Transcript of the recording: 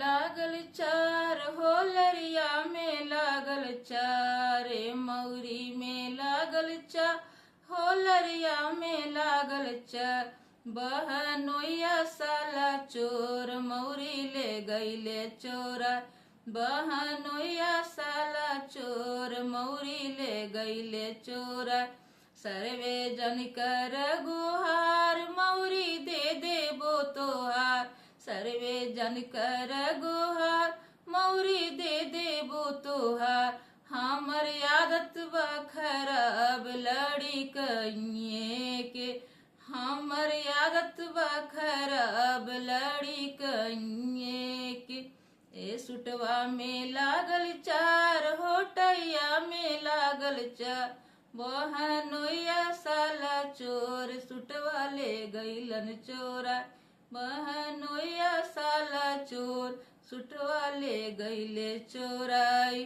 लागल चार, होलरिया में लागल चार, मौरी में लागल चार, होलरिया में लागल चार। बहनोइया साला चोर, मौरी ले गईले चोरा। बहनोइया साला चोर, मौरी ले गईले चोरा। सर्वे जन कर गुहार, मौरी दे देबो तोहार। सर्वे जन कर गुहार, मौरी दे देबो तोहार। हमर आदत बा खराब लड़ी कइये के, हमर आदत बा खराब लड़ी कइये के। ए सुटवा में लागल चार, होटैया में लागल चार। बहनोइया साला चोर, सुटवा ले गईलन चोरा। बहनोइया साला चोर, सुटवा ले गईले चोराई।